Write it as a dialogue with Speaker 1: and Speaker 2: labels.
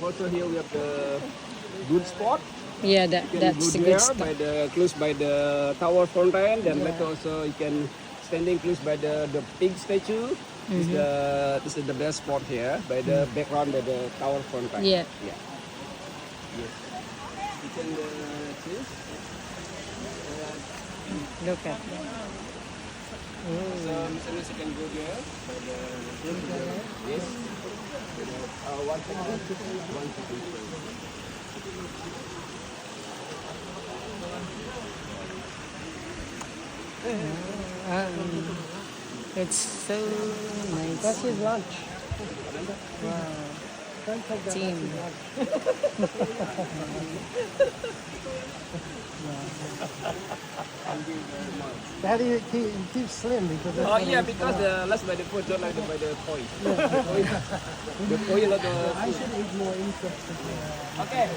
Speaker 1: also here we have the good spot.
Speaker 2: Yeah,
Speaker 1: You can
Speaker 2: that's
Speaker 1: go
Speaker 2: a
Speaker 1: there
Speaker 2: good stuff.
Speaker 1: by the close by the tower fountain. Then
Speaker 2: Yeah.
Speaker 1: later also you can standing close by the pig statue. This is the best spot here by the background by the tower fountain.
Speaker 2: Yeah.
Speaker 1: Yeah. Yes. You can choose.
Speaker 2: Look at that.
Speaker 1: So misalnya you can go there by the yes. One second.
Speaker 2: It's so nice.
Speaker 3: That's his lunch.
Speaker 2: Wow. Team.
Speaker 3: How do you keep slim? Because
Speaker 1: Oh yeah, because the less by the food, don't like the by the toy. The toy like the.
Speaker 3: I should eat more insects.
Speaker 1: Okay.